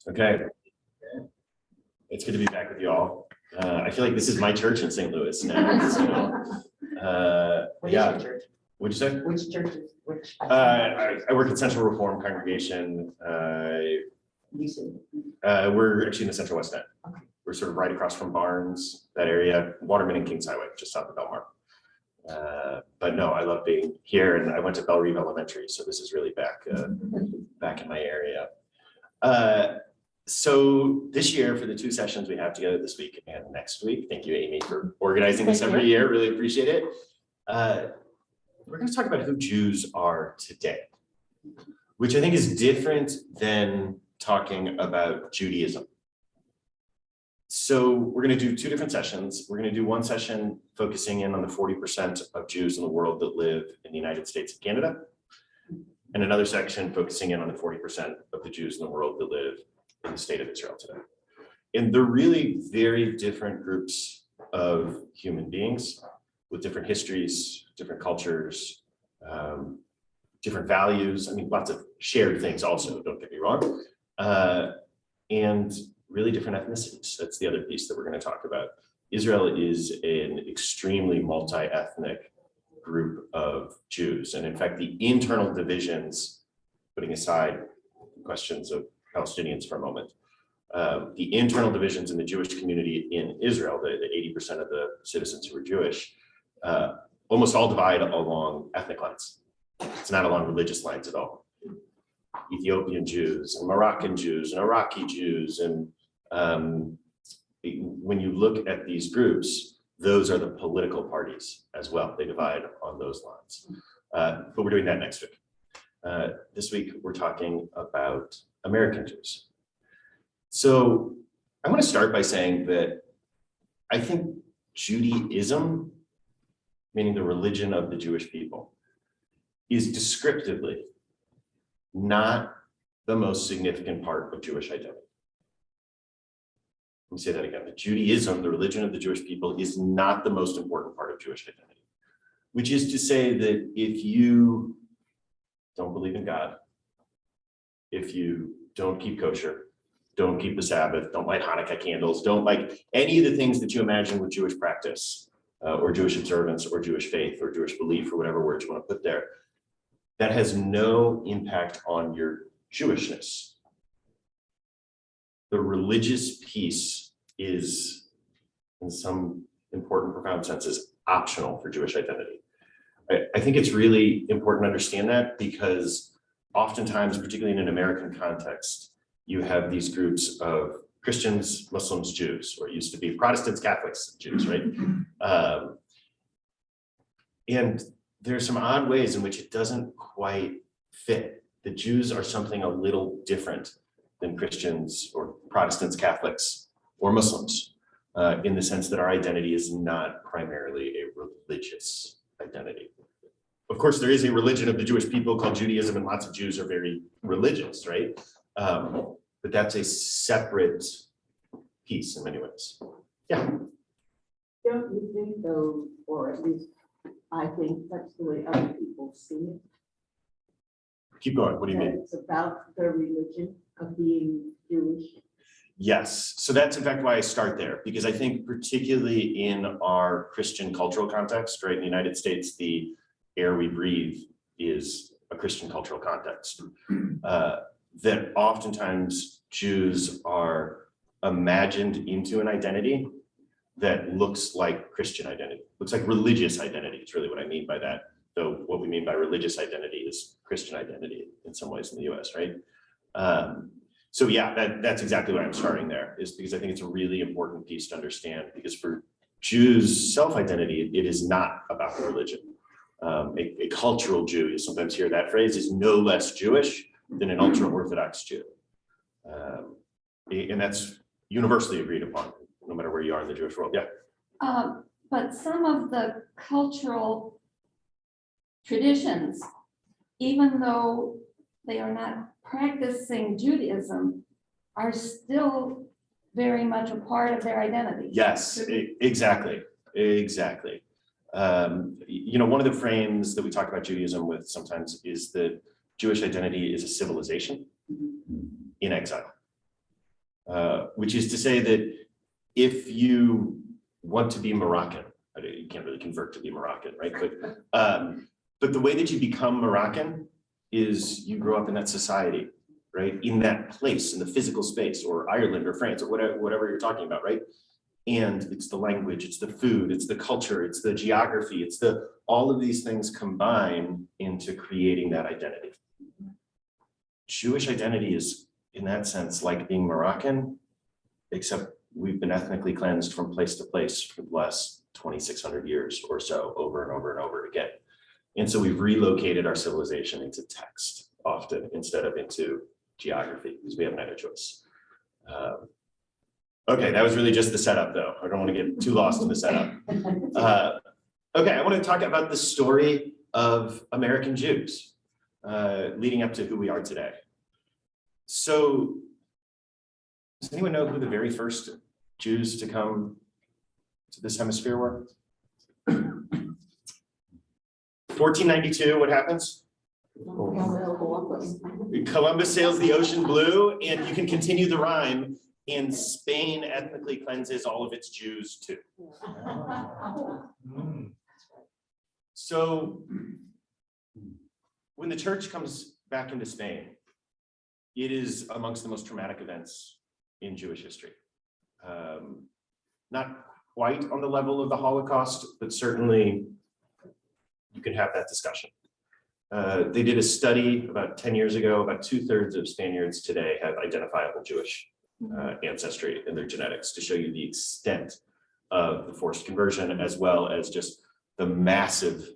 Okay, it's good to be back with you all. I feel like this is my church in St. Louis now. Yeah. Church? What'd you say? Which churches? Which? I work at Central Reform Congregation. We're actually in the Central West End. Okay. We're sort of right across from Barnes, that area, Waterman and Kings Highway, just south of Belmar. But no, I love being here, and I went to Belle Reve Elementary, so this is really back in my area. So this year, for the two sessions we have together this week and next week, thank you, Amy, for organizing this every year. Really appreciate it. We're going to talk about who Jews are today, which I think is different than talking about Judaism. So we're going to do two different sessions. We're going to do one session focusing in on the 40% of Jews in the world that live in the United States and Canada, and another section focusing in on the 40% of the Jews in the world that live in the state of Israel today. And they're really very different groups of human beings with different histories, different cultures, different values. I mean, lots of shared things also, don't get me wrong. And really different ethnicities. That's the other piece that we're going to talk about. Israel is an extremely multi-ethnic group of Jews. And in fact, the internal divisions, putting aside questions of Palestinians for a moment, the internal divisions in the Jewish community in Israel, the 80% of the citizens who are Jewish, almost all divide along ethnic lines. It's not along religious lines at all. Ethiopian Jews and Moroccan Jews and Iraqi Jews. And when you look at these groups, those are the political parties as well. They divide on those lines. But we're doing that next week. This week, we're talking about American Jews. So I want to start by saying that I think Judaism, meaning the religion of the Jewish people, is descriptively not the most significant part of Jewish identity. Let me say that again. The Judaism, the religion of the Jewish people, is not the most important part of Jewish identity, which is to say that if you don't believe in God, if you don't keep kosher, don't keep the Sabbath, don't light Hanukkah candles, don't like any of the things that you imagine with Jewish practice or Jewish observance or Jewish faith or Jewish belief or whatever words you want to put there, that has no impact on your Jewishness. The religious piece is, in some important, profound senses, optional for Jewish identity. I think it's really important to understand that because oftentimes, particularly in an American context, you have these groups of Christians, Muslims, Jews, or it used to be Protestants, Catholics, Jews, right? And there's some odd ways in which it doesn't quite fit. The Jews are something a little different than Christians or Protestants, Catholics, or Muslims, in the sense that our identity is not primarily a religious identity. Of course, there is a religion of the Jewish people called Judaism, and lots of Jews are very religious, right? But that's a separate piece in many ways. Yeah. Don't you think though, or at least I think that's the way other people see it? Keep going. What do you mean? It's about the religion of being Jewish. Yes. So that's in fact why I start there, because I think particularly in our Christian cultural context, right, in the United States, the air we breathe is a Christian cultural context. That oftentimes Jews are imagined into an identity that looks like Christian identity, looks like religious identity. It's really what I mean by that. Though what we mean by religious identity is Christian identity in some ways in the US, right? So yeah, that's exactly why I'm starting there, is because I think it's a really important piece to understand, because for Jews, self-identity, it is not about religion. A cultural Jew, you sometimes hear that phrase, is no less Jewish than an ultra-Orthodox Jew. And that's universally agreed upon, no matter where you are in the Jewish world. Yeah. But some of the cultural traditions, even though they are not practicing Judaism, are still very much a part of their identity. Yes, exactly. Exactly. You know, one of the frames that we talk about Judaism with sometimes is that Jewish identity is a civilization in exile. which is to say that if you want to be Moroccan, you can't really convert to be Moroccan, right? But the way that you become Moroccan is you grow up in that society, right? In that place, in the physical space, or Ireland or France or whatever you're talking about, right? And it's the language, it's the food, it's the culture, it's the geography, it's all of these things combine into creating that identity. Jewish identity is, in that sense, like being Moroccan, except we've been ethnically cleansed from place to place for the last 2,600 years or so, over and over and over again. And so we've relocated our civilization into text often instead of into geography, because we haven't had a choice. Okay, that was really just the setup though. I don't want to get too lost in the setup. Okay, I want to talk about the story of American Jews leading up to who we are today. So, does anyone know who the very first Jews to come to this hemisphere were? 1492, what happens? Columbus sails the ocean blue, and you can continue the rhyme. And Spain ethnically cleanses all of its Jews too. So when the church comes back into Spain, it is amongst the most traumatic events in Jewish history. Not quite on the level of the Holocaust, but certainly you can have that discussion. They did a study about 10 years ago, about 2/3 of Spaniards today have identifiable Jewish ancestry in their genetics, to show you the extent of the forced conversion, as well as just the massive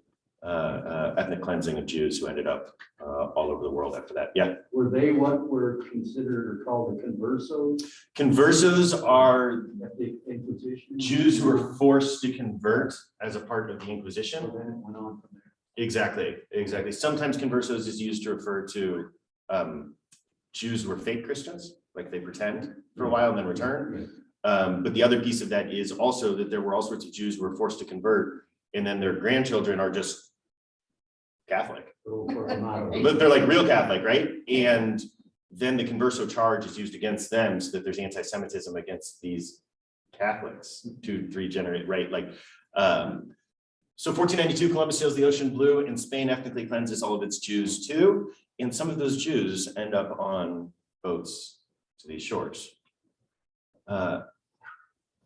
ethnic cleansing of Jews who ended up all over the world after that. Yeah. Were they what were considered or called the conversos Conversos are at the Inquisition? Jews who were forced to convert as a part of the Inquisition. So then it went on from there. Exactly. Sometimes conversos is used to refer to Jews who were fake Christians, like they pretend for a while and then return. But the other piece of that is also that there were all sorts of Jews who were forced to convert, and then their grandchildren are just Catholic. But they're like real Catholic, right? And then the converso charge is used against them, so that there's anti-Semitism against these Catholics 2-3 generate, right? Like, so 1492, Columbus sails the ocean blue, and Spain ethnically cleanses all of its Jews too. And some of those Jews end up on boats to these shores. So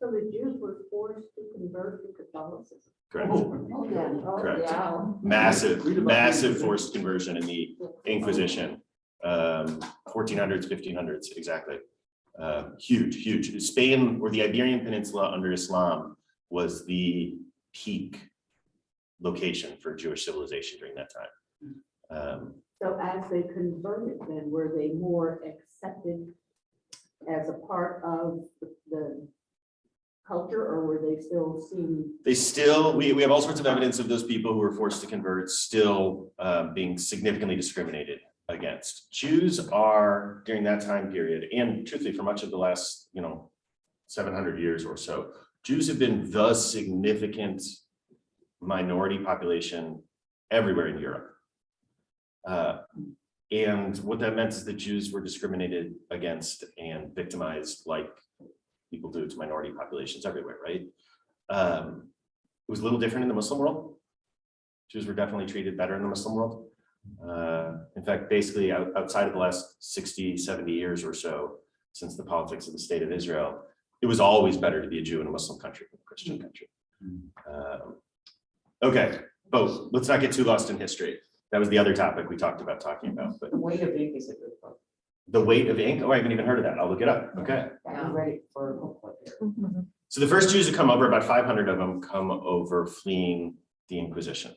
the Jews were forced to convert to Catholicism. Correct. Oh, yeah. Oh, Correct. yeah. Massive forced conversion in the Inquisition. 1400s, 1500s, exactly. Huge. Spain, or the Iberian Peninsula under Islam, was the peak location for Jewish civilization during that time. So as they converted, then were they more accepted as a part of the culture, or were they still seen? We have all sorts of evidence of those people who were forced to convert still being significantly discriminated against. Jews are, during that time period, and truthfully for much of the last 700 years or so, Jews have been the significant minority population everywhere in Europe. And what that meant is that Jews were discriminated against and victimized like people do to minority populations everywhere, right? It was a little different in the Muslim world. Jews were definitely treated better in the Muslim world. In fact, basically outside of the last 60, 70 years or so, since the politics of the state of Israel, it was always better to be a Jew in a Muslim country than a Christian country. Okay, but let's not get too lost in history. That was the other topic we talked about talking about. But The weight of ink is a good book. the weight of ink? Oh, I haven't even heard of that. I'll look it up. Okay. I'm ready for a book like that. So the first Jews to come over, about 500 of them come over fleeing the Inquisition,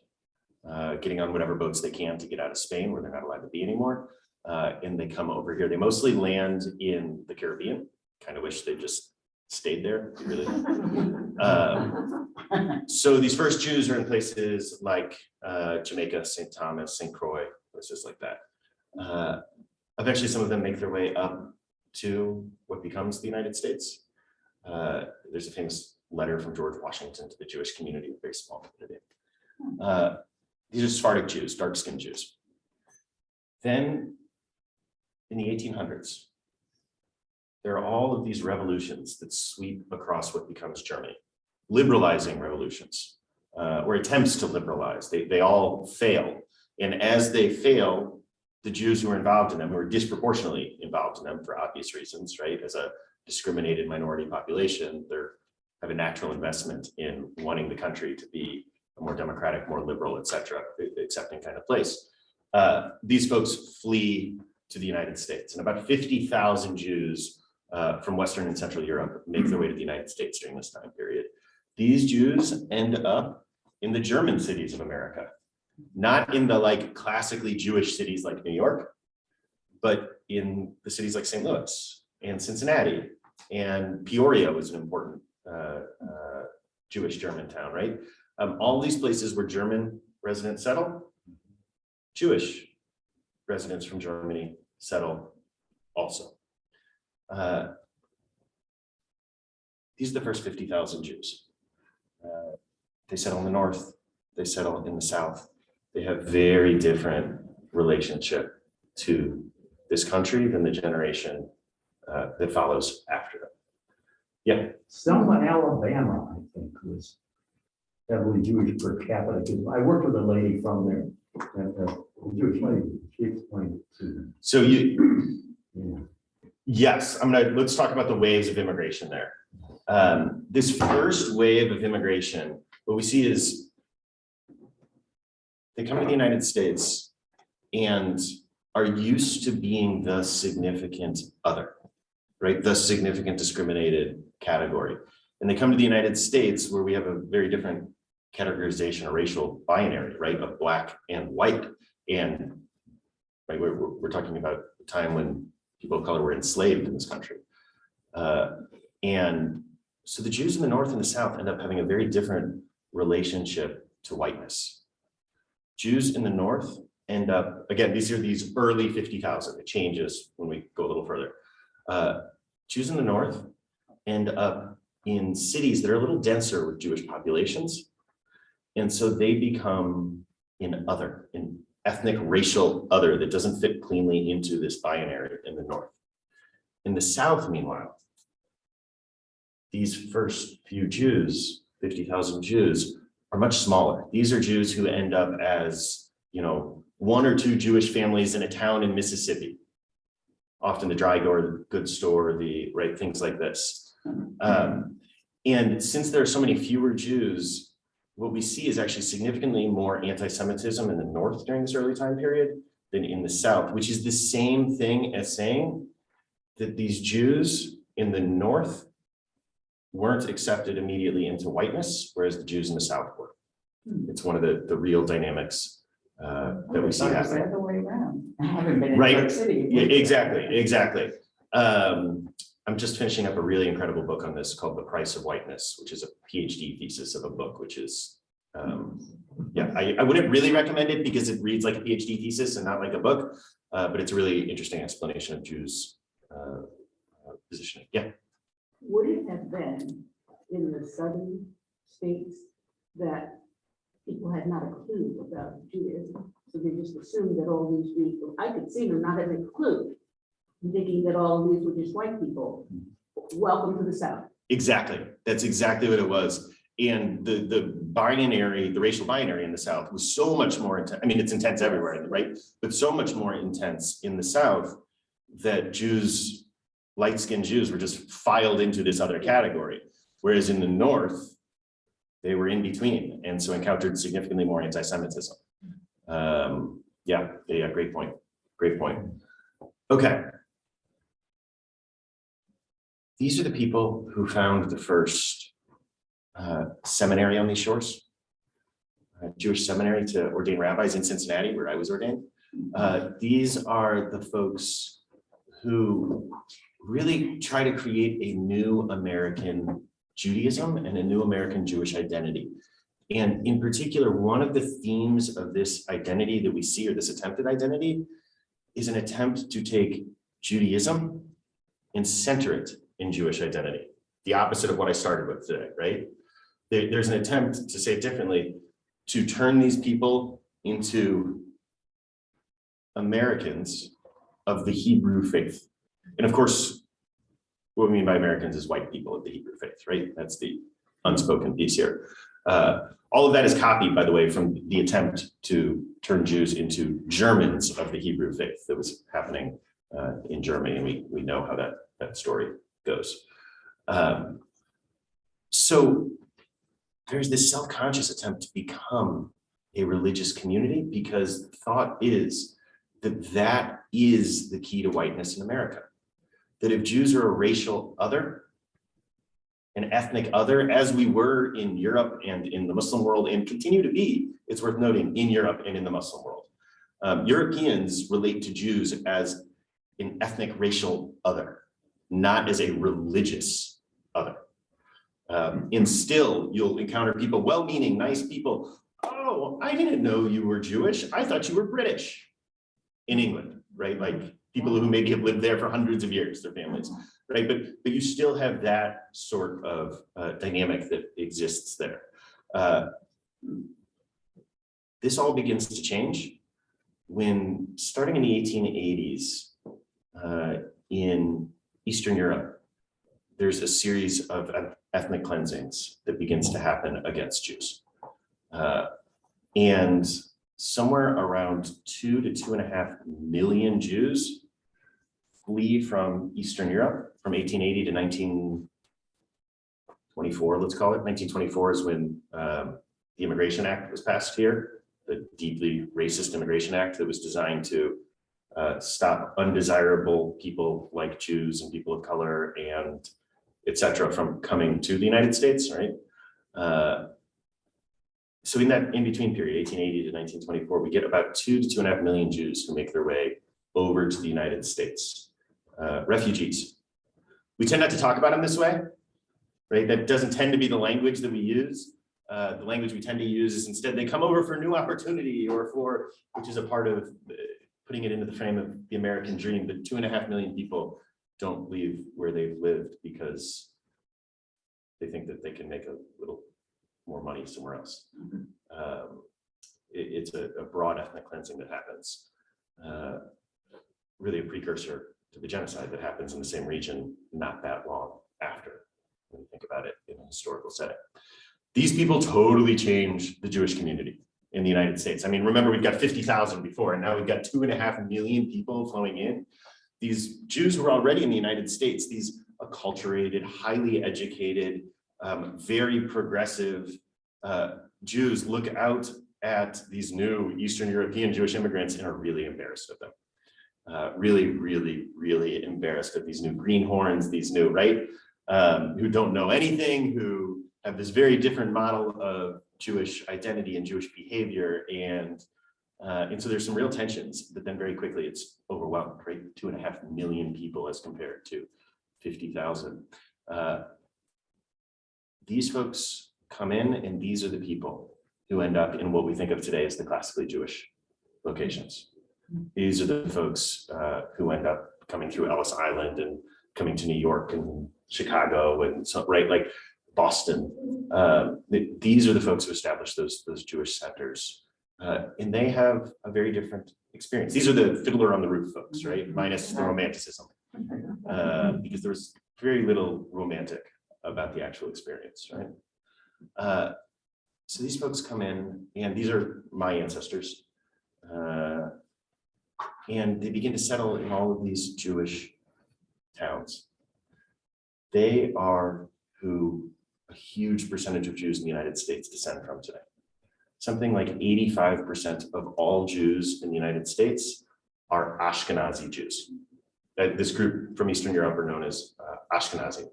getting on whatever boats they can to get out of Spain, where they're not allowed to be anymore. And they come over here. They mostly land in the Caribbean. Kind of wish they just stayed there. Really. So these first Jews are in places like Jamaica, St. Thomas, St. Croix, places like that. Eventually, some of them make their way up to what becomes the United States. There's a famous letter from George Washington to the Jewish community, a very small community. These are Sephardic Jews, dark-skinned Jews. Then, in the 1800s, there are all of these revolutions that sweep across what becomes Germany, liberalizing revolutions, or attempts to liberalize. They all fail. And as they fail, the Jews who are involved in them, who are disproportionately involved in them for obvious reasons, right? As a discriminated minority population, they have a natural investment in wanting the country to be a more democratic, more liberal, et cetera, accepting kind of place. These folks flee to the United States, and about 50,000 Jews from Western and Central Europe make their way to the United States during this time period. These Jews end up in the German cities of America, not in the like classically Jewish cities like New York, but in the cities like St. Louis and Cincinnati, and Peoria was an important Jewish German town, right? All these places where German residents settle, Jewish residents from Germany settle also. These are the first 50,000 Jews. They settle in the north, they settle in the south. They have very different relationship to this country than the generation that follows after them. Yeah. Selma, Alabama, I think, was heavily Jewish per capita. 'Cause I worked with a lady from there, a Jewish lady. She explained it to me. So Yeah. yes, let's talk about the waves of immigration there. This first wave of immigration, what we see is they come to the United States and are used to being the significant other, right? The significant discriminated category. And they come to the United States where we have a very different categorization or racial binary, right? Of black and white. And right, we're talking about a time when people of color were enslaved in this country. And so the Jews in the north and the south end up having a very different relationship to whiteness. Jews in the north end up, again, these are these early 50,000, it changes when we go a little further. Jews in the north end up in cities that are a little denser with Jewish populations. And so they become an ethnic racial other that doesn't fit cleanly into this binary in the north. In the south, meanwhile, these first few Jews, 50,000 Jews, are much smaller. These are Jews who end up as, one or two Jewish families in a town in Mississippi. Often the dry goods store, things like this. And since there are so many fewer Jews, what we see is actually significantly more anti-Semitism in the north during this early time period than in the south, which is the same thing as saying that these Jews in the north weren't accepted immediately into whiteness, whereas the Jews in the south were. It's one of the real dynamics that we see happening. The other way around. I haven't been in New Right. York City. Yeah, exactly. I'm just finishing up a really incredible book on this called The Price of Whiteness, which is a PhD thesis of a book, which is, I wouldn't really recommend it because it reads like a PhD thesis and not like a book, but it's a really interesting explanation of Jews' positioning. Yeah. Would it have been in the southern states that people had not a clue about Judaism? So they just assumed that all these Jews, I could see them not having a clue, thinking that all of these were just white people. Welcome to the South. Exactly. That's exactly what it was. And the binary, the racial binary in the South was so much more intense. I mean, it's intense everywhere, right? But so much more intense in the South that Jews, light-skinned Jews, were just filed into this other category. Whereas in the North, they were in between, and so encountered significantly more anti-Semitism. Yeah, great point. Okay. These are the people who found the first seminary on these shores, Jewish seminary to ordain rabbis in Cincinnati, where I was ordained. These are the folks who really try to create a new American Judaism and a new American Jewish identity. And in particular, one of the themes of this identity that we see, or this attempted identity, is an attempt to take Judaism and center it in Jewish identity. The opposite of what I started with today, right? There's an attempt, to say it differently, to turn these people into Americans of the Hebrew faith. And of course, what we mean by Americans is white people of the Hebrew faith, right? That's the unspoken piece here. All of that is copied, by the way, from the attempt to turn Jews into Germans of the Hebrew faith that was happening in Germany, and we know how that story goes. So there's this self-conscious attempt to become a religious community because the thought is that is the key to whiteness in America. That if Jews are a racial other, an ethnic other, as we were in Europe and in the Muslim world and continue to be, it's worth noting, in Europe and in the Muslim world. Europeans relate to Jews as an ethnic racial other, not as a religious other. And still, you'll encounter people, well-meaning, nice people. Oh, I didn't know you were Jewish. I thought you were British in England, right? Like people who maybe have lived there for hundreds of years, their families, right? But you still have that sort of dynamic that exists there. This all begins to change when, starting in the 1880s, in Eastern Europe, there's a series of ethnic cleansings that begins to happen against Jews. And somewhere around 2 to 2.5 million Jews flee from Eastern Europe from 1880 to 1924, let's call it. 1924 is when the Immigration Act was passed here, the deeply racist Immigration Act that was designed to stop undesirable people like Jews and people of color and et cetera from coming to the United States, right? So in that in-between period, 1880 to 1924, we get about 2 to 2.5 million Jews who make their way over to the United States. Refugees. We tend not to talk about them this way, right? That doesn't tend to be the language that we use. The language we tend to use is instead they come over for new opportunity or for, which is a part of putting it into the frame of the American dream, that 2.5 million people don't leave where they've lived because they think that they can make a little more money somewhere else. It's a broad ethnic cleansing that happens, really a precursor to the genocide that happens in the same region not that long after, when you think about it in a historical setting. These people totally change the Jewish community in the United States. I mean, remember, we've got 50,000 before, and now we've got 2.5 million people flowing in. These Jews who were already in the United States, these acculturated, highly educated, very progressive Jews look out at these new Eastern European Jewish immigrants and are really embarrassed of them. Really, really, really embarrassed of these new greenhorns, these new, right? Who don't know anything, who have this very different model of Jewish identity and Jewish behavior. And so there's some real tensions, but then very quickly it's overwhelmed, right? 2.5 million people as compared to 50,000. These folks come in, and these are the people who end up in what we think of today as the classically Jewish locations. These are the folks who end up coming through Ellis Island and coming to New York and Chicago and so, right, like Boston. These are the folks who establish those Jewish centers. And they have a very different experience. These are the Fiddler on the Roof folks, right? Minus the romanticism. Because there was very little romantic about the actual experience, right? So these folks come in, and these are my ancestors. And they begin to settle in all of these Jewish towns. They are who a huge percentage of Jews in the United States descend from today. Something like 85% of all Jews in the United States are Ashkenazi Jews. This group from Eastern Europe are known as Ashkenazi.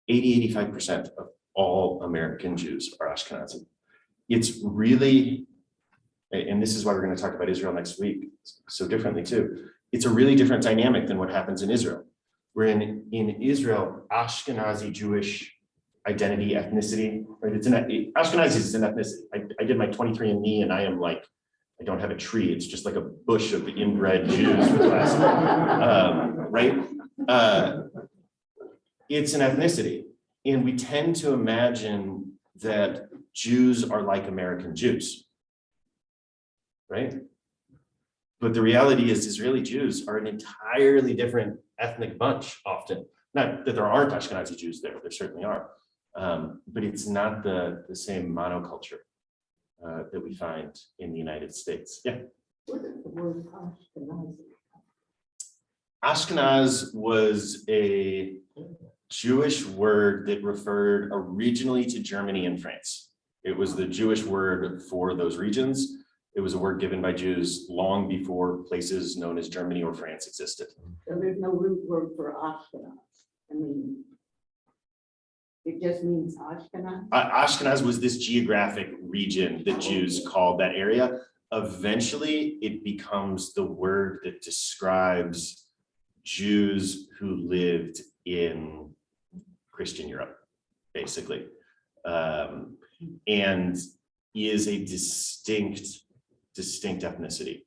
85% of all American Jews are Ashkenazi. It's really, and this is why we're going to talk about Israel next week so differently too. It's a really different dynamic than what happens in Israel. Where in Israel, Ashkenazi Jewish identity, ethnicity, right? Ashkenazi is an ethnicity. I did my 23andMe, and I am like, I don't have a tree. It's just like a bush of inbred Jews for the last, right? It's an ethnicity. And we tend to imagine that Jews are like American Jews, right? But the reality is Israeli Jews are an entirely different ethnic bunch often. Not that there aren't Ashkenazi Jews there certainly are. But it's not the same monoculture that we find in the United States. Yeah. What is the word Ashkenazi? Ashkenaz was a Jewish word that referred originally to Germany and France. It was the Jewish word for those regions. It was a word given by Jews long before places known as Germany or France existed. So there's no root word for Ashkenaz. I mean, it just means Ashkenaz. Ashkenaz was this geographic region that Jews called that area. Eventually, it becomes the word that describes Jews who lived in Christian Europe, basically, and is a distinct ethnicity.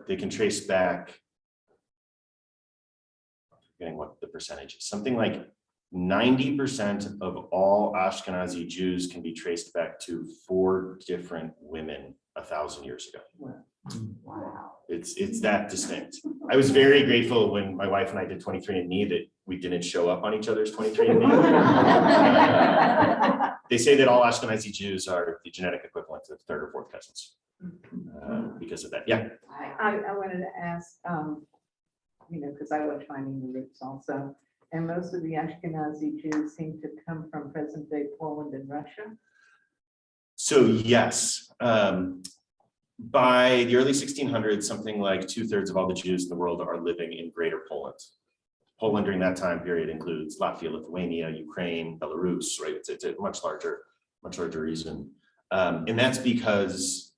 They can trace back, I'm forgetting what the percentage is, something like 90% of all Ashkenazi Jews can be traced back to 4 different women 1,000 years ago. Wow. It's that distinct. I was very grateful when my wife and I did 23andMe that we didn't show up on each other's 23andMe. They say that all Ashkenazi Jews are the genetic equivalent of 3rd or 4th cousins because of that. Yeah. I wanted to ask, because I was finding the roots also, and most of the Ashkenazi Jews seem to come from present-day Poland and Russia. So yes, by the early 1600s, something like 2/3 of all the Jews in the world are living in Greater Poland. Poland during that time period includes Latvia, Lithuania, Ukraine, Belarus, right? It's a much larger region. And that's because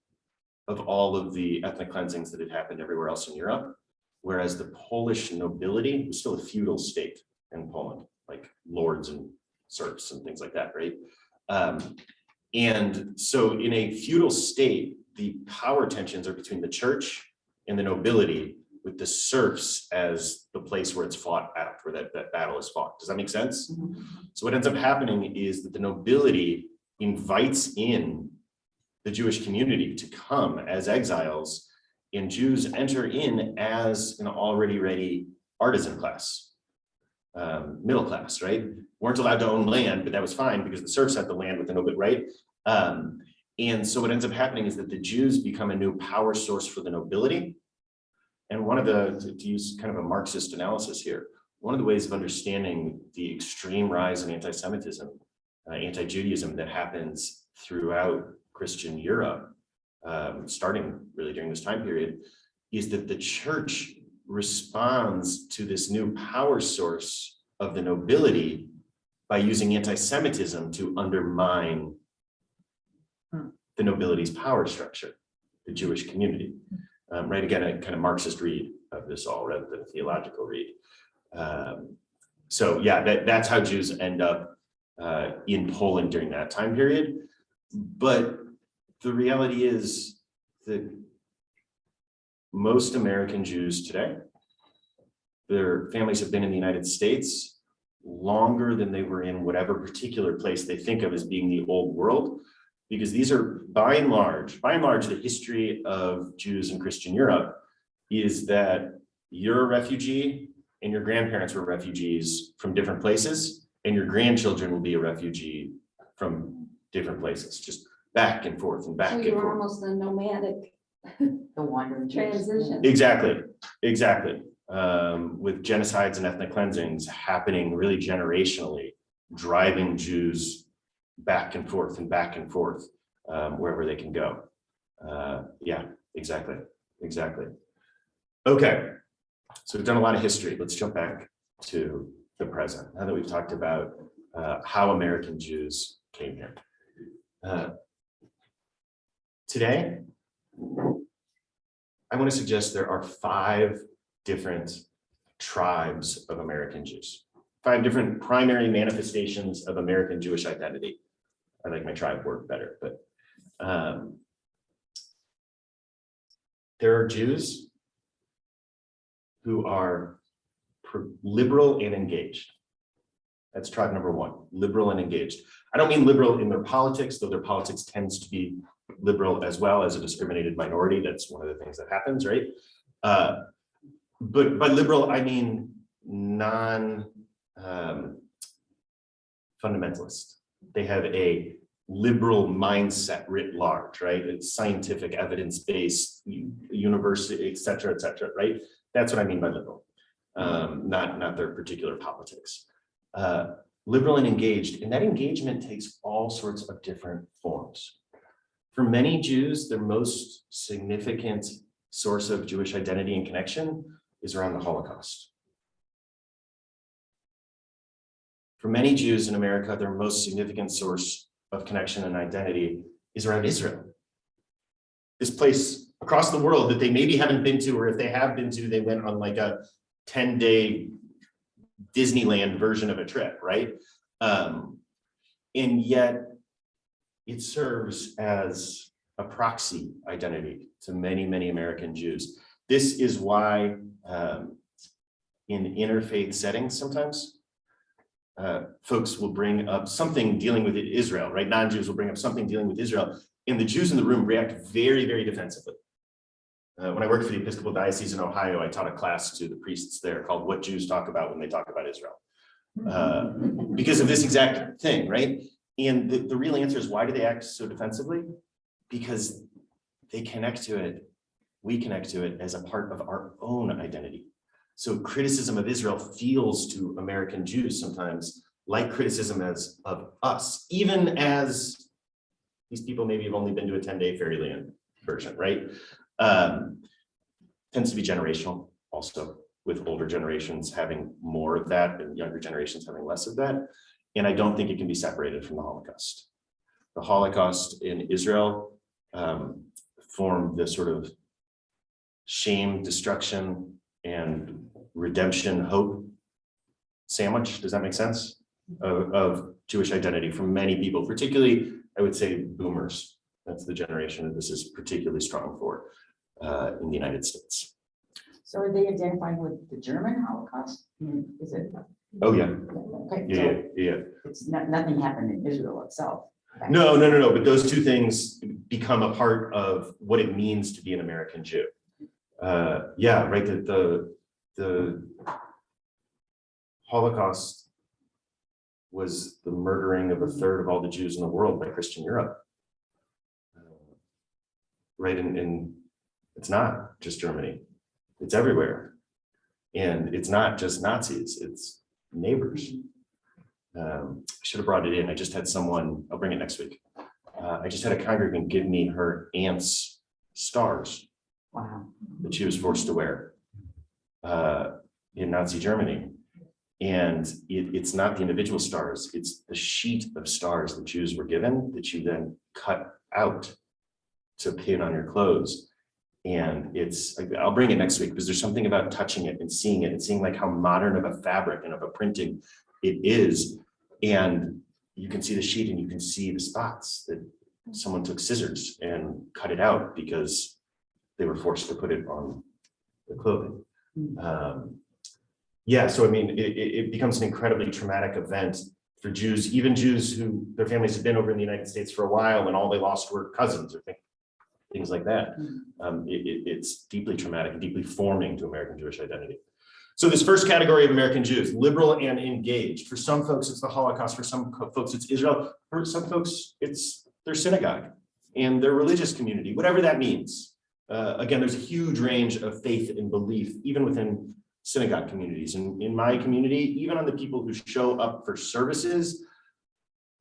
of all of the ethnic cleansings that had happened everywhere else in Europe, whereas the Polish nobility was still a feudal state in Poland, like lords and serfs and things like that, right? And so in a feudal state, the power tensions are between the church and the nobility, with the serfs as the place where it's fought out, where that battle is fought. Does that make sense? Mhm. So what ends up happening is that the nobility invites in the Jewish community to come as exiles, and Jews enter in as an already ready artisan class, middle class, right? Weren't allowed to own land, but that was fine because the serfs had the land with the nobility, right? And so what ends up happening is that the Jews become a new power source for the nobility. And one of to use kind of a Marxist analysis here, one of the ways of understanding the extreme rise in anti-Semitism, anti-Judaism that happens throughout Christian Europe, starting really during this time period, is that the church responds to this new power source of the nobility by using anti-Semitism to undermine the nobility's power structure, the Jewish community. Right, again, a kind of Marxist read of this all rather than a theological read. So yeah, that's how Jews end up in Poland during that time period. But the reality is that most American Jews today, their families have been in the United States longer than they were in whatever particular place they think of as being the old world, because these are by and large, the history of Jews in Christian Europe is that you're a refugee and your grandparents were refugees from different places, and your grandchildren will be a refugee from different places, just back and forth and back So and you're forth. almost a nomadic The wandering Jews. transition. Exactly. With genocides and ethnic cleansings happening really generationally, driving Jews back and forth wherever they can go. Yeah, exactly. Okay, so we've done a lot of history. Let's jump back to the present. Now that we've talked about how American Jews came here. Today, I want to suggest there are 5 different tribes of American Jews, 5 different primary manifestations of American Jewish identity. I like my tribe word better, but there are Jews who are liberal and engaged. That's tribe number 1, liberal and engaged. I don't mean liberal in their politics, though their politics tends to be liberal as well as a discriminated minority. That's one of the things that happens, right? But by liberal, I mean non-fundamentalist. They have a liberal mindset writ large, right? It's scientific, evidence-based, university, et cetera, right? That's what I mean by liberal, not their particular politics. Liberal and engaged, and that engagement takes all sorts of different forms. For many Jews, their most significant source of Jewish identity and connection is around the Holocaust. For many Jews in America, their most significant source of connection and identity is around Israel. This place across the world that they maybe haven't been to, or if they have been to, they went on like a 10-day Disneyland version of a trip, right? And yet it serves as a proxy identity to many, many American Jews. This is why in interfaith settings sometimes, folks will bring up something dealing with Israel, right? Non-Jews will bring up something dealing with Israel, and the Jews in the room react very, very defensively. When I worked for the Episcopal Diocese in Ohio, I taught a class to the priests there called What Jews Talk About When They Talk About Israel. Because of this exact thing, right? And the real answer is, why do they act so defensively? Because they connect to it, we connect to it as a part of our own identity. So criticism of Israel feels to American Jews sometimes like criticism of us, even as these people maybe have only been to a 10-day Fairyland version, right? Tends to be generational also, with older generations having more of that and younger generations having less of that. And I don't think it can be separated from the Holocaust. The Holocaust in Israel formed this sort of shame, destruction, and redemption hope sandwich. Does that make sense? Of Jewish identity for many people, particularly, I would say, boomers. That's the generation that this is particularly strong for in the United States. So are they identifying with the German Holocaust? Is it? Oh, yeah. Okay, Yeah, so yeah. it's nothing happened in Israel itself. No. But those two things become a part of what it means to be an American Jew. Yeah, right. The Holocaust was the murdering of a third of all the Jews in the world by Christian Europe. Right, and it's not just Germany, it's everywhere. And it's not just Nazis, it's neighbors. I should have brought it in. I just had someone, I'll bring it next week. I just had a congregant give me her aunt's stars. Wow. That she was forced to wear in Nazi Germany. And it's not the individual stars, it's the sheet of stars that Jews were given that you then cut out to pin on your clothes. And I'll bring it next week because there's something about touching it and seeing like how modern of a fabric and of a printing it is. And you can see the sheet and you can see the spots that someone took scissors and cut it out because they were forced to put it on the clothing. Yeah, so I mean, it becomes an incredibly traumatic event for Jews, even Jews who their families had been over in the United States for a while and all they lost were cousins or things like that. It's deeply traumatic and deeply forming to American Jewish identity. So this first category of American Jews, liberal and engaged. For some folks, it's the Holocaust. For some folks, it's Israel. For some folks, it's their synagogue and their religious community, whatever that means. Again, there's a huge range of faith and belief, even within synagogue communities. And in my community, even on the people who show up for services,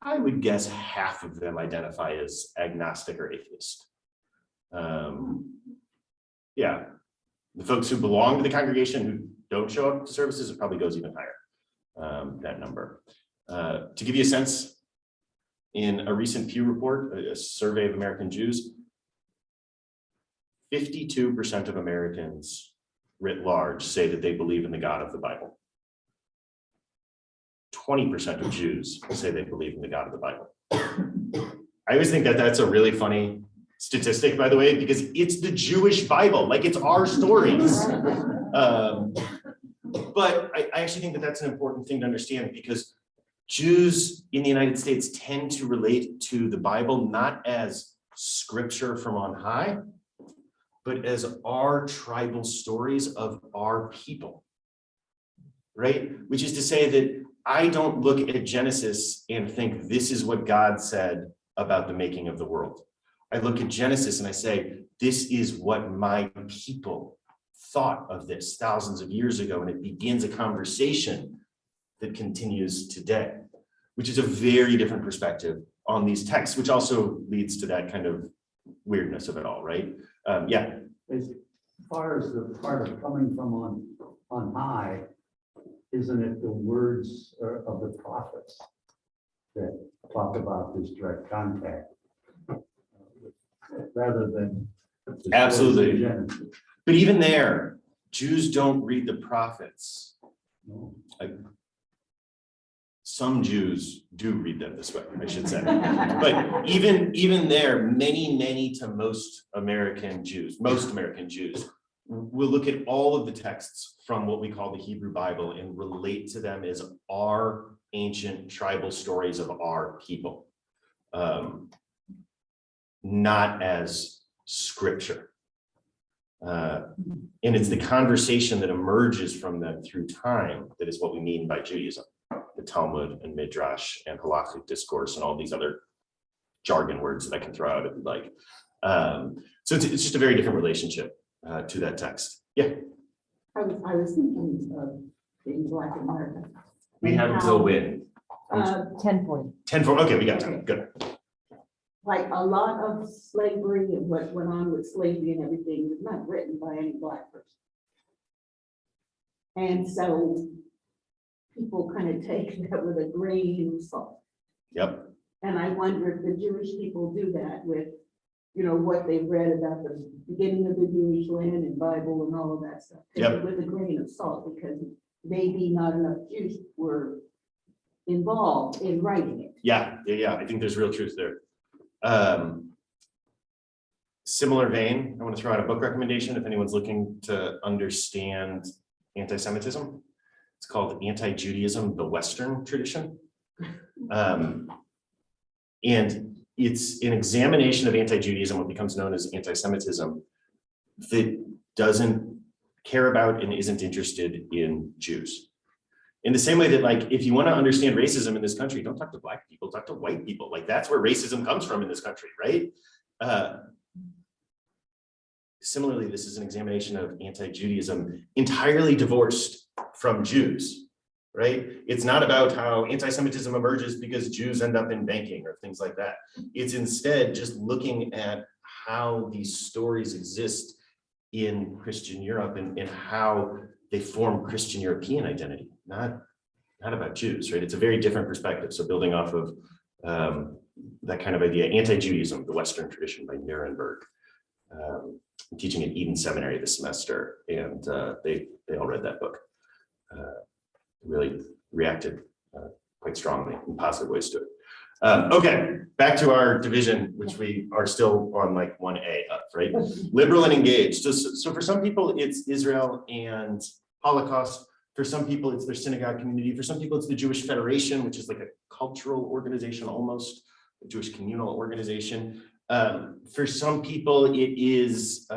I would guess half of them identify as agnostic or atheist. Yeah, the folks who belong to the congregation who don't show up to services, it probably goes even higher, that number. To give you a sense, in a recent Pew report, a survey of American Jews, 52% of Americans writ large say that they believe in the God of the Bible. 20% of Jews say they believe in the God of the Bible. I always think that that's a really funny statistic, by the way, because it's the Jewish Bible, like it's our stories. But I actually think that that's an important thing to understand because Jews in the United States tend to relate to the Bible not as scripture from on high, but as our tribal stories of our people. right? Which is to say that I don't look at Genesis and think this is what God said about the making of the world. I look at Genesis and I say, this is what my people thought of this thousands of years ago, and it begins a conversation that continues today, which is a very different perspective on these texts, which also leads to that kind of weirdness of it all, right? Yeah. As far as the part of coming from on high, isn't it the words of the prophets that talk about this direct contact? Rather than. the stories of Absolutely. Genesis, But even there, Jews don't read the prophets. no? Some Jews do read them this way, I should say. But even there, many to most American Jews will look at all of the texts from what we call the Hebrew Bible and relate to them as our ancient tribal stories of our people, not as scripture. And it's the conversation that emerges from them through time that is what we mean by Judaism. The Talmud and Midrash and halakhic discourse and all these other jargon words that I can throw out if you'd like. So it's just a very different relationship to that text. Yeah. I was thinking of being Black America. We have until when? 10-40. 10-4, okay, we got time, good. Like a lot of slavery and what went on with slavery and everything was not written by any Black person. And so people kind of take that with a grain of salt. Yep. And I wonder if the Jewish people do that with, you know, what they read about the beginning of the Jewish land and Bible and all of that stuff. Take Yep. it with a grain of salt, because maybe not enough Jews were involved in writing it. Yeah, I think there's real truth there. Similar vein, I want to throw out a book recommendation if anyone's looking to understand anti-Semitism. It's called Anti-Judaism, the Western Tradition. And it's an examination of anti-Judaism, what becomes known as anti-Semitism, that doesn't care about and isn't interested in Jews. In the same way that, like, if you want to understand racism in this country, don't talk to Black people, talk to white people. Like, that's where racism comes from in this country, right? Similarly, this is an examination of anti-Judaism entirely divorced from Jews, right? It's not about how anti-Semitism emerges because Jews end up in banking or things like that. It's instead just looking at how these stories exist in Christian Europe and how they form Christian European identity, not about Jews, right? It's a very different perspective. So building off of that kind of idea, Anti-Judaism, the Western Tradition by Nuremberg. I'm teaching at Eden Seminary this semester, and they all read that book. Really reacted quite strongly in positive ways to it. Okay, back to our division, which we are still on like 1A up, right? Liberal and engaged. So for some people, it's Israel and Holocaust. For some people, it's their synagogue community. For some people, it's the Jewish Federation, which is like a cultural organization, almost a Jewish communal organization. For some people, it is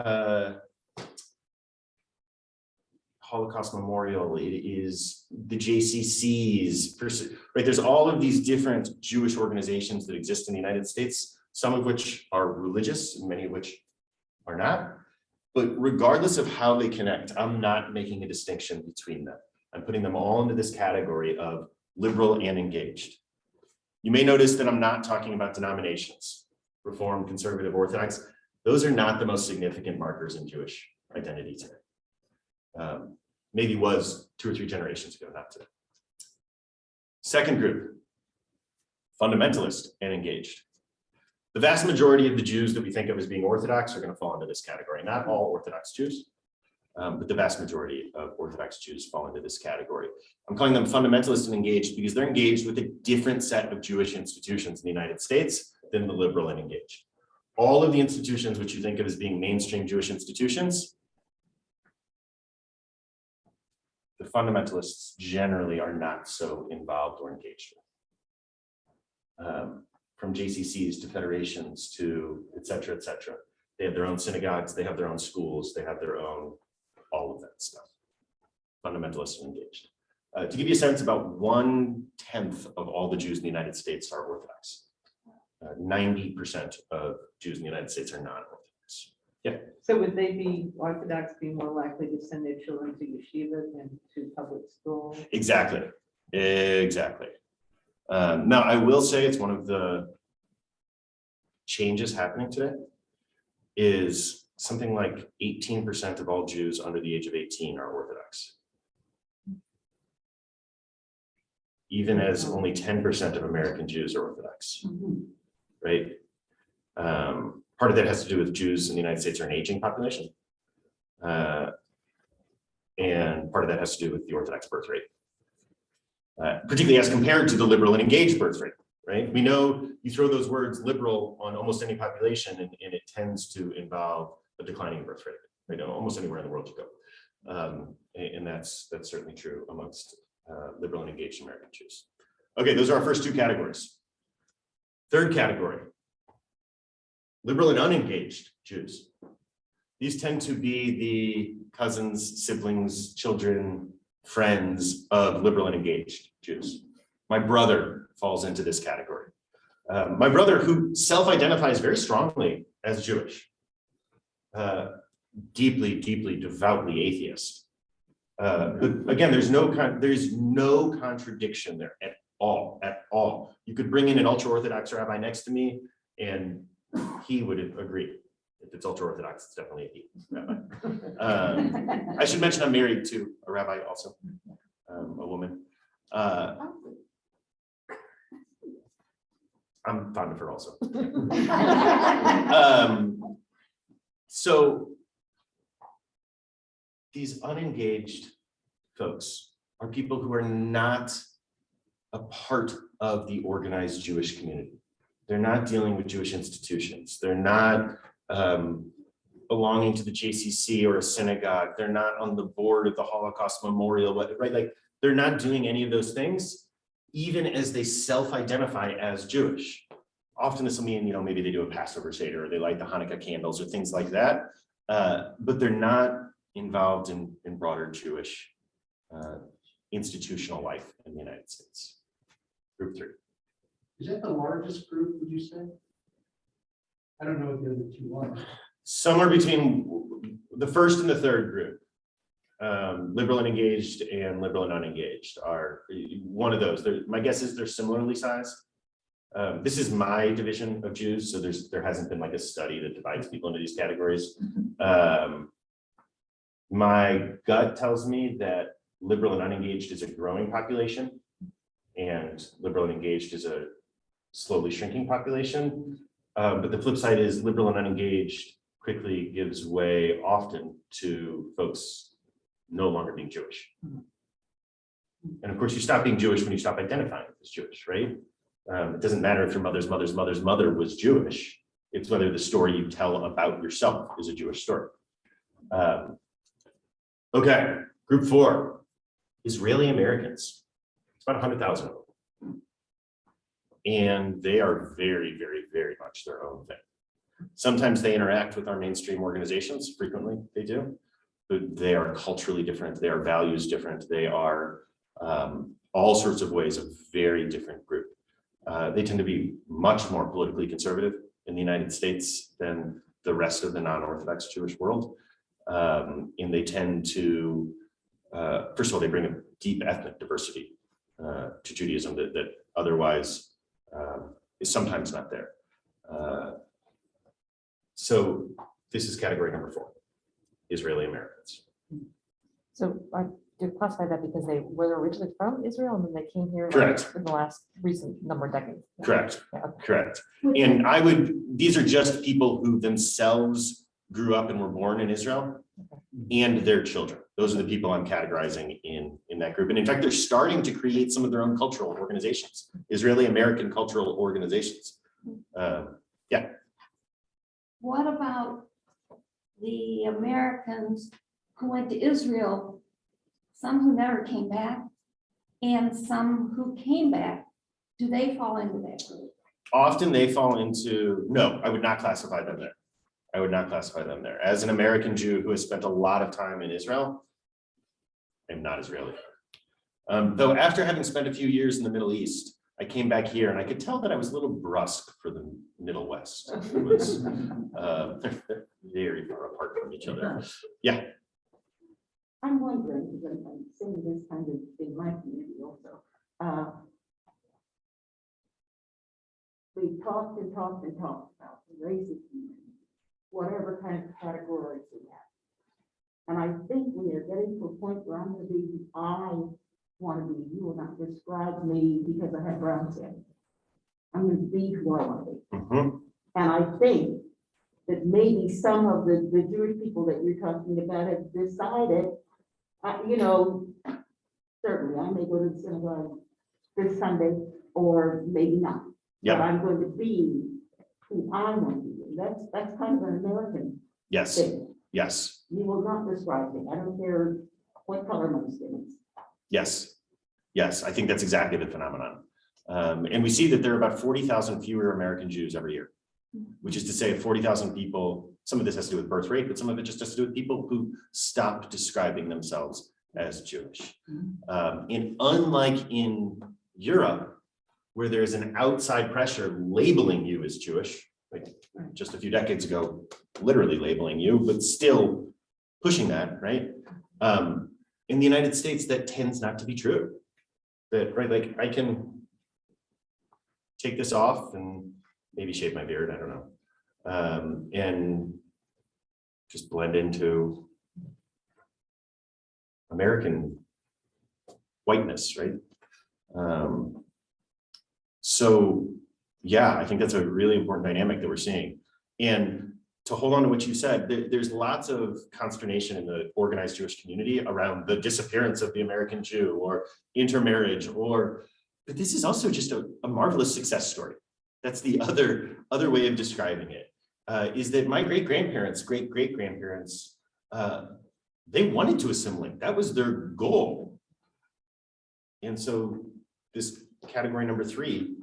Holocaust Memorial, it is the JCCs, right? There's all of these different Jewish organizations that exist in the United States, some of which are religious and many of which are not. But regardless of how they connect, I'm not making a distinction between them. I'm putting them all into this category of liberal and engaged. You may notice that I'm not talking about denominations, Reformed, Conservative, Orthodox. Those are not the most significant markers in Jewish identity today. Maybe was 2 or 3 generations ago, not today. Second group, fundamentalist and engaged. The vast majority of the Jews that we think of as being Orthodox are going to fall into this category. Not all Orthodox Jews, but the vast majority of Orthodox Jews fall into this category. I'm calling them fundamentalist and engaged because they're engaged with a different set of Jewish institutions in the United States than the liberal and engaged. All of the institutions which you think of as being mainstream Jewish institutions, the fundamentalists generally are not so involved or engaged with. From JCCs to federations to et cetera, et cetera. They have their own synagogues, they have their own schools, they have their own, all of that stuff. Fundamentalists and engaged. To give you a sense, about 1/10 of all the Jews in the United States are Orthodox. 90% of Jews in the United States are non-Orthodox. So would they be, Orthodox be more likely to send their children to yeshiva than to public school? Exactly. Now, I will say it's one of the changes happening today is something like 18% of all Jews under the age of 18 are Orthodox. Even as only 10% of American Jews are Orthodox, right? Part of that has to do with Jews in the United States are an aging population. And part of that has to do with the Orthodox birth rate. Particularly as compared to the liberal and engaged birth rate, right? We know you throw those words liberal on almost any population and it tends to involve a declining birth rate, right? Almost anywhere in the world you go. And that's certainly true amongst liberal and engaged American Jews. Okay, those are our first two categories. Third category, liberal and unengaged Jews. These tend to be the cousins, siblings, children, friends of liberal and engaged Jews. My brother falls into this category. My brother, who self-identifies very strongly as Jewish, deeply, devoutly atheist. But again, there's no contradiction there at all. You could bring in an ultra-Orthodox rabbi next to me and he would agree. If it's ultra-Orthodox, it's definitely a he rabbi. I should mention I'm married to a rabbi also, a woman. I'm fond of her also. So these unengaged folks are people who are not a part of the organized Jewish community. They're not dealing with Jewish institutions. They're not belonging to the JCC or a synagogue. They're not on the board of the Holocaust Memorial, right? Like they're not doing any of those things, even as they self-identify as Jewish. Often this will mean, maybe they do a Passover Seder or they light the Hanukkah candles or things like that, but they're not involved in broader Jewish institutional life in the United States. Group 3. Is that the largest group, would you say? I don't know what the other two are. Somewhere between the first and the third group, liberal and engaged and liberal and unengaged are one of those. My guess is they're similarly sized. This is my division of Jews, so there hasn't been like a study that divides people into these categories. My gut tells me that liberal and unengaged is a growing population, and liberal and engaged is a slowly shrinking population. But the flip side is liberal and unengaged quickly gives way often to folks no longer being Jewish. And of course, you stop being Jewish when you stop identifying as Jewish, right? It doesn't matter if your mother's mother was Jewish. It's whether the story you tell about yourself is a Jewish story. Okay, group 4, Israeli Americans. It's about 100,000 of them. And they are very, very, very much their own thing. Sometimes they interact with our mainstream organizations, frequently they do, but they are culturally different, they are values different, they are all sorts of ways a very different group. They tend to be much more politically conservative in the United States than the rest of the non-Orthodox Jewish world. And they tend to, first of all, they bring a deep ethnic diversity to Judaism that otherwise is sometimes not there. So this is category number 4, Israeli Americans. So I did classify that because they were originally from Israel and then they came here Correct. in the last recent number of decades. Correct, Yeah. correct. And these are just people who themselves grew up and were born in Israel and their children. Those are the people I'm categorizing in that group. And in fact, they're starting to create some of their own cultural organizations, Israeli American cultural organizations. Yeah. What about the Americans who went to Israel, some who never came back, and some who came back? Do they fall into that group? Often they fall into, no, I would not classify them there. I would not classify them there. As an American Jew who has spent a lot of time in Israel, I'm not Israeli. Though after having spent a few years in the Middle East, I came back here and I could tell that I was a little brusque for the Middle West. It was they're very far apart from each other. Yeah. I'm wondering, because I'm seeing this kind of in my community also. We talked and talked and talked about the race of community, whatever kind of categories we have. And I think we are getting to a point where I'm gonna be, I want to be, you will not describe me because I have brown skin. I'm gonna be who I want to be. Mhm. And I think that maybe some of the Jewish people that you're talking about have decided, you know, certainly I may go to the synagogue this Sunday or maybe not. But Yeah. I'm going to be who I want to be. And that's kind of an American Yes. thing. Yes. You will not describe me. I don't care what color my skin is. Yes. Yes. I think that's exactly the phenomenon. And we see that there are about 40,000 fewer American Jews every year, which is to say 40,000 people, some of this has to do with birth rate, but some of it just has to do with people who stop describing themselves as Jewish. And unlike in Europe, where there's an outside pressure labeling you as Jewish, like just a few decades ago, literally labeling you, but still pushing that, right? In the United States, that tends not to be true. That, right, like I can take this off and maybe shave my beard, I don't know. And just blend into American whiteness, right? So yeah, I think that's a really important dynamic that we're seeing. And to hold on to what you said, there's lots of consternation in the organized Jewish community around the disappearance of the American Jew or intermarriage, but this is also just a marvelous success story. That's the other way of describing it, is that my great-grandparents, great-great-grandparents, they wanted to assimilate. That was their goal. And so this category number 3,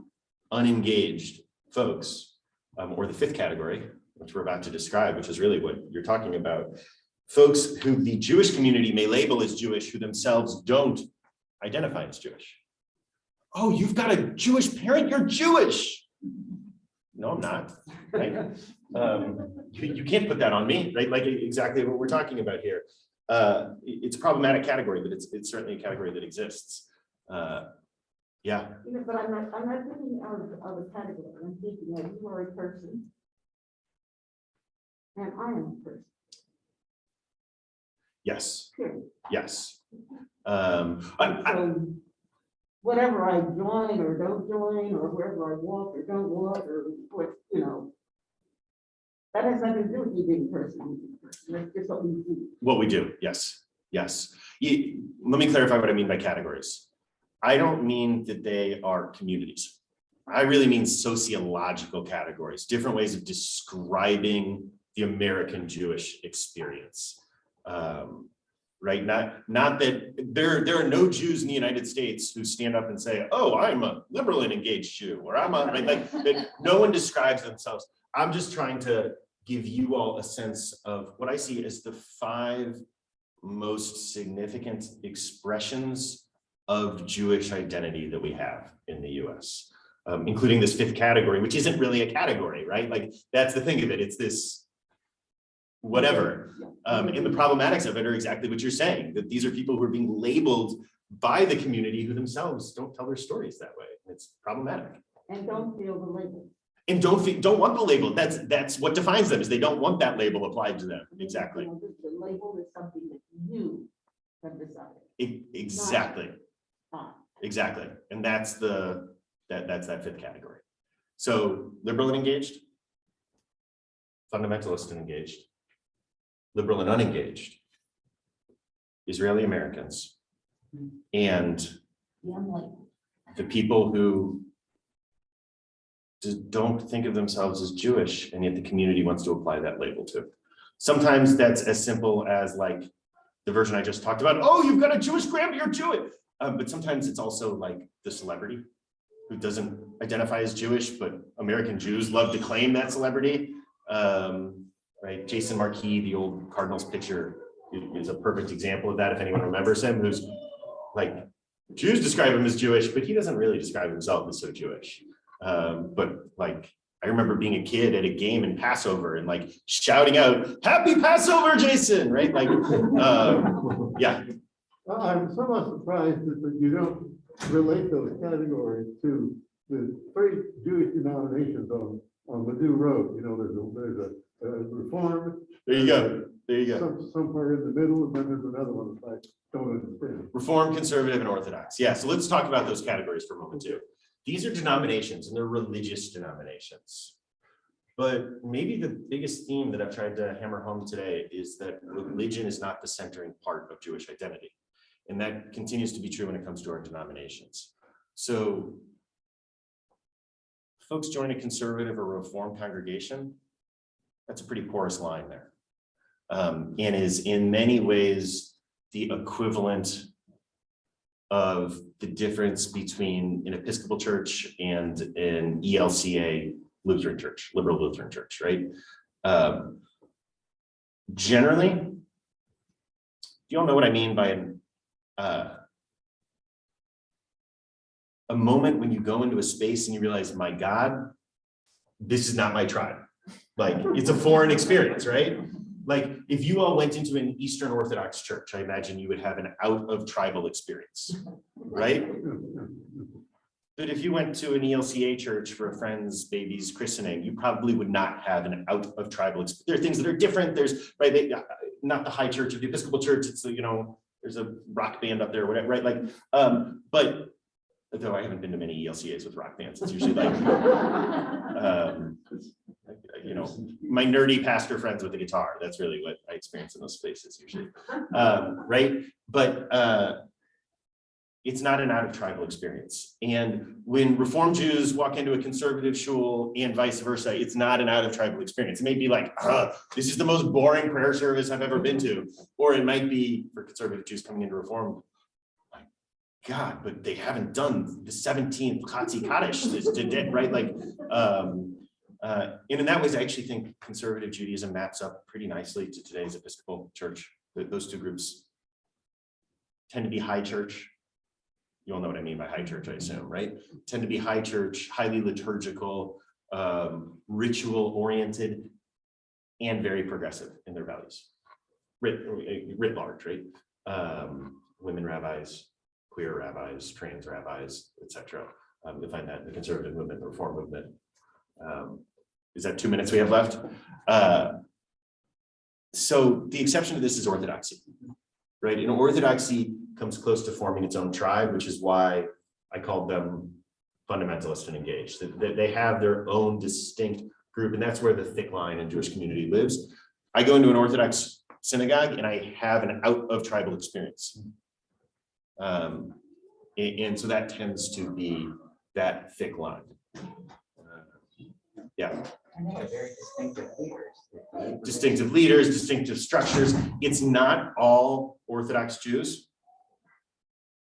unengaged folks, or the 5th category, which we're about to describe, which is really what you're talking about, folks who the Jewish community may label as Jewish, who themselves don't identify as Jewish. Oh, you've got a Jewish parent, you're Jewish. No, I'm not, right? You can't put that on me, right? Like exactly what we're talking about here. It's a problematic category, but it's certainly a category that exists. Yeah. You know, but I'm not thinking of a category. I'm thinking that you are a person. And I am a person. Yes. Period. Yes. So whatever I join or don't join, or wherever I walk or don't walk, or what, you know, that has nothing to do with you being a person. That's just what we do. What we do, yes, yes. Let me clarify what I mean by categories. I don't mean that they are communities. I really mean sociological categories, different ways of describing the American Jewish experience. Right? Not that there are no Jews in the United States who stand up and say, oh, I'm a liberal and engaged Jew, or I'm a, right? Like that no one describes themselves. I'm just trying to give you all a sense of what I see as the 5 most significant expressions of Jewish identity that we have in the US, including this 5th category, which isn't really a category, right? Like that's the thing of it. It's this whatever. And the problematics of it are exactly what you're saying, that these are people who are being labeled by the community who themselves don't tell their stories that way. It's problematic. And don't feel the label. And don't want the label. That's what defines them, is they don't want that label applied to them. Exactly. You know, the label is something that you have decided. Exactly. Ah. Exactly. And that's that 5th category. So liberal and engaged, fundamentalist and engaged, liberal and unengaged, Israeli Americans, and the people who just don't think of themselves as Jewish, and yet the community wants to apply that label to. Sometimes that's as simple as like the version I just talked about. Oh, you've got a Jewish grandpa, you're Jewish. But sometimes it's also like the celebrity who doesn't identify as Jewish, but American Jews love to claim that celebrity. Right, Jason Markey, the old Cardinals pitcher, is a perfect example of that. If anyone remembers him, who's like Jews describe him as Jewish, but he doesn't really describe himself as so Jewish. But like, I remember being a kid at a game in Passover and like shouting out, "Happy Passover, Jason!" Right? Like, yeah. I'm somewhat surprised that you don't relate those categories to the three Jewish denominations on Ladue Road. You know, there's a Reform. There you go. There you go. Somewhere in the middle, and then there's another one that I don't understand. Reform, conservative, and Orthodox. Yeah, so let's talk about those categories for a moment too. These are denominations and they're religious denominations. But maybe the biggest theme that I've tried to hammer home today is that religion is not the centering part of Jewish identity. And that continues to be true when it comes to our denominations. So folks join a conservative or reform congregation, that's a pretty porous line there. And is in many ways the equivalent of the difference between an Episcopal church and an ELCA Lutheran church, liberal Lutheran church, right? Generally, do you all know what I mean by a moment when you go into a space and you realize, my God, this is not my tribe. Like, it's a foreign experience, right? Like, if you all went into an Eastern Orthodox church, I imagine you would have an out of tribal experience, right? But if you went to an ELCA church for a friend's baby's christening, you probably would not have an out of tribal experience. There are things that are different. There's, right, not the high church of the Episcopal church. It's, you know, there's a rock band up there, whatever, right? Like, but though I haven't been to many ELCAs with rock bands, it's usually like, you know, my nerdy pastor friends with the guitar. That's really what I experience in those spaces usually, right? But it's not an out of tribal experience. And when Reform Jews walk into a conservative shul and vice versa, it's not an out of tribal experience. It may be like, this is the most boring prayer service I've ever been to. Or it might be for conservative Jews coming into Reform, like, God, but they haven't done the 17th Chatzi Kaddish, right? Like, and in that way, I actually think conservative Judaism maps up pretty nicely to today's Episcopal church. Those two groups tend to be high church. You all know what I mean by high church, I assume, right? Tend to be high church, highly liturgical, ritual oriented, and very progressive in their values, writ large, right? Women rabbis, queer rabbis, trans rabbis, etc. You'll find that in the conservative movement, the reform movement. Is that 2 minutes we have left? So the exception to this is orthodoxy, right? And orthodoxy comes close to forming its own tribe, which is why I called them fundamentalist and engaged. They have their own distinct group, and that's where the thick line in Jewish community lives. I go into an Orthodox synagogue and I have an out of tribal experience. And so that tends to be that thick line. Yeah. And they are very distinctive leaders. Distinctive leaders, distinctive structures. It's not all Orthodox Jews.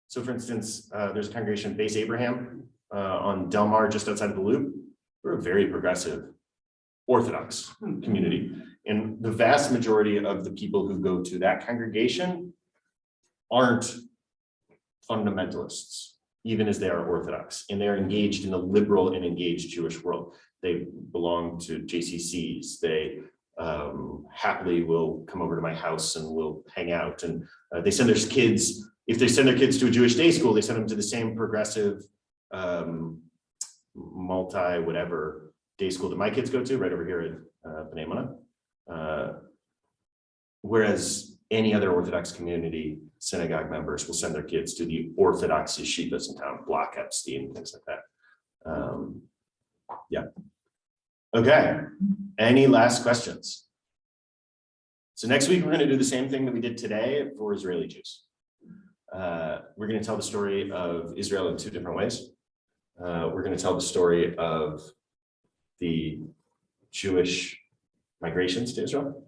So for instance, there's a congregation, Base Abraham, on Del Mar, just outside of the Loop. We're a very progressive Orthodox community. And the vast majority of the people who go to that congregation aren't fundamentalists, even as they are Orthodox. And they're engaged in a liberal and engaged Jewish world. They belong to JCCs. They happily will come over to my house and we'll hang out. And they send their kids, if they send their kids to a Jewish day school, they send them to the same progressive, multi-whatever day school that my kids go to, right over here at B'nai Yonah. Whereas any other Orthodox community, synagogue members will send their kids to the Orthodox yeshivas in town, Block Epstein, things like that. Yeah. Okay. Any last questions? So next week, we're going to do the same thing that we did today for Israeli Jews. We're going to tell the story of Israel in two different ways. We're going to tell the story of the Jewish migrations to Israel,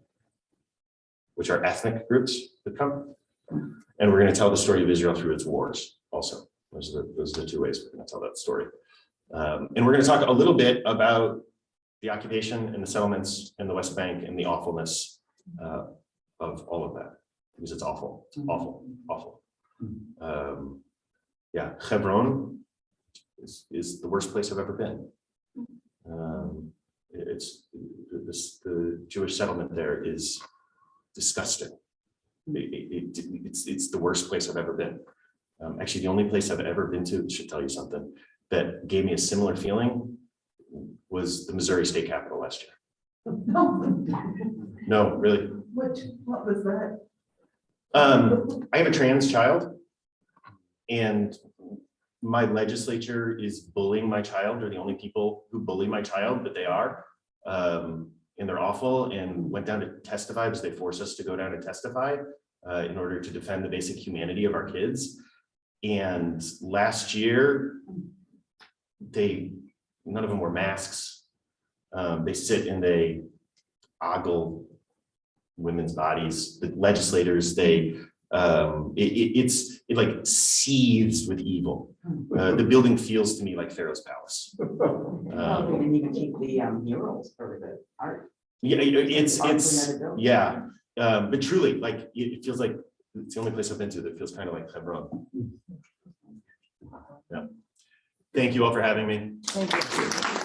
which are ethnic groups that come. And we're going to tell the story of Israel through its wars also. Those are the two ways we're going to tell that story. And we're going to talk a little bit about the occupation and the settlements in the West Bank and the awfulness of all of that, because it's awful, awful, awful. yeah, Hebron is the worst place I've ever been. It's the Jewish settlement there is disgusting. It's the worst place I've ever been. Actually, the only place I've ever been to, should tell you something, that gave me a similar feeling was the Missouri State Capitol last year. No, really. What was that? I have a trans child, and my legislature is bullying my child. They're the only people who bully my child, but they are. And they're awful, and went down to testify because they forced us to go down and testify in order to defend the basic humanity of our kids. And last year, none of them wore masks. They sit and they ogle women's bodies. The legislators, it like seethes with evil. The building feels to me like Pharaoh's palace. Probably didn't even keep the murals for the art. Yeah, it's Another building. yeah, but truly, like it feels like it's the only place I've been to that feels kind of like Hebron. Yeah. Thank you all for having me. Thank you.